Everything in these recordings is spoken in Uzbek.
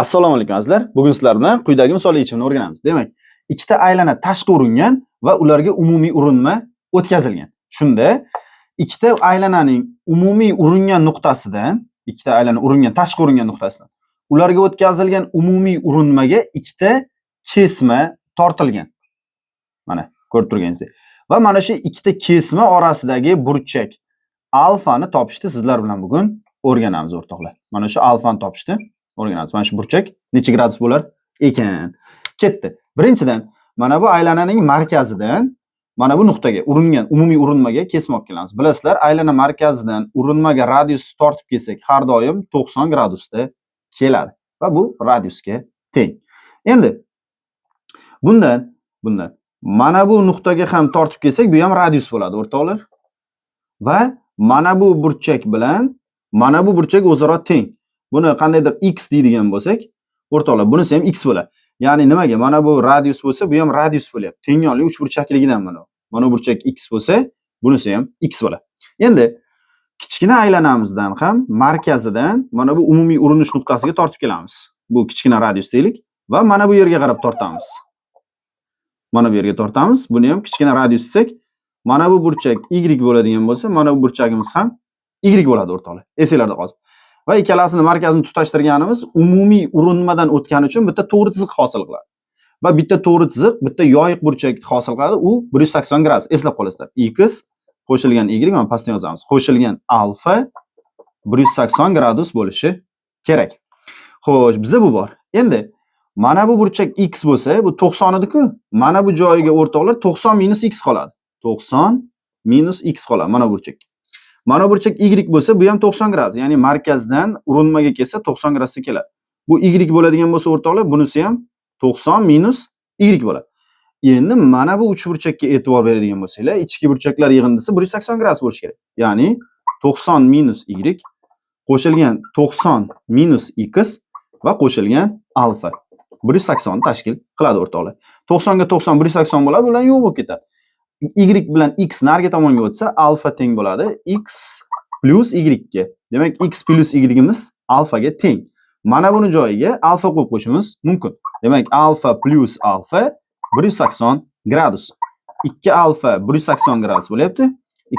Assalomu alaykum azizlar. Bugun sizlar bilan quyidagi misolli yechimni o'rganamiz. Demak, ikkita aylana tashqi uringan va ularga umumiy urinma o'tkazilgan. Shunda ikkita aylananing umumiy uringan nuqtasidan, ikkita aylana uringan, tashqi uringan nuqtasidan ularga o'tkazilgan umumiy urinmaga ikkita kesma tortilgan. Mana ko'rib turganingizdek. Va mana shu ikkita kesma orasidagi burchak alfani topishni sizlar bilan bugun o'rganamiz o'rtoqlar. Mana shu alfani topishni o'rganamiz. Mana shu burchak necha gradus bo'lar ekan? Ketdi. Birinchidan, mana bu aylananing markazidan mana bu nuqtaga uringan umumiy urinmaga kesma olib kelamiz. Bilasizlar, aylana markazidan urinmaga radiusni tortib kelsak, har doim 90 gradusda keladi va bu radiusga teng. Endi bundan mana bu nuqtaga ham tortib kelsak, bu ham radius bo'ladi, o'rtoqlar. Va mana bu burchak bilan mana bu burchak o'zaro teng. Buni qandaydir x deydigan bo'lsak, o'rtoqlar, bunisi ham x bo'ladi. Ya'ni nimaga? Mana bu radius bo'lsa, bu ham radius bo'lyapti. Tengyorlik uchburchakligidan mana. Mana burchak x bo'lsa, bunisi ham x bo'ladi. Endi kichkina aylanamizdan ham markazidan mana bu umumiy urinish nuqtasiga tortib kelamiz. Bu kichkina radius deylik va mana bu yerga qarab tortamiz. Mana bu yerga tortamiz. Buni ham kichkina radius desak, mana bu burchak y bo'ladigan bo'lsa, mana bu burchagimiz ham y bo'ladi, o'rtoqlar. Esinglarda qolsin. Va ikkalasini markazini tutashtirganimiz umumiy urinmadan o'tgani uchun bitta to'g'ri chiziq hosil qiladi. Va bitta to'g'ri chiziq, bitta yoyiq burchak hosil qiladi. U 180 gradus. Eslab qolasizlar. X qo'shilgan y, mana pastdan yozamiz. Qo'shilgan alfa 180 gradus bo'lishi kerak. Xo'sh, bizda bu bor. Endi mana bu burchak x bo'lsa, bu 90 edi-ku. Mana bu joyiga o'rtoqlar 90 minus x qoladi. 90 minus x qoladi mana burchak. Mana burchak y bo'lsa, bu ham 90 gradus. Ya'ni markazdan urinmaga kelsa 90 gradusga keladi. Bu y bo'ladigan bo'lsa, o'rtoqlar, bunisi ham 90 minus y bo'ladi. Endi mana bu uch burchakka e'tibor beradigan bo'lsanglar, ichki burchaklar yig'indisi 180 gradus bo'lishi kerak. Ya'ni 90 minus y qo'shilgan 90 minus x va qo'shilgan alfa 180 ni tashkil qiladi, o'rtoqlar. 90 ga 90 180 bo'ladi, bular yo'q bo'lib ketadi. Y bilan x narga tomonga o'tsa, alfa teng bo'ladi x plus y ga. Demak, x plus y imiz alfaga teng. Mana buni joyiga alfa qo'yib qo'yishimiz mumkin. Demak, alfa plus alfa 180 gradus. 2 alfa 180 gradus bo'lyapti.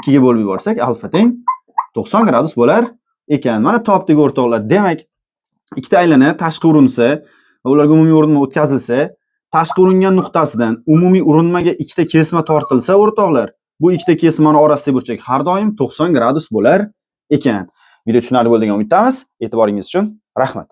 2 ga bo'lib yuborsak, alfa teng 90 gradus bo'lar ekan. Mana topdik, o'rtoqlar. Demak, ikkita aylana tashqi urinsa va ularga umumiy urinma o'tkazilsa, tashqi uringan nuqtasidan umumiy urinmaga ikkita kesma tortilsa, o'rtoqlar, bu ikkita kesmani orasidagi burchak har doim 90 gradus bo'lar ekan. Video tushunarli bo'ldi degan umiddamiz. E'tiboringiz uchun rahmat.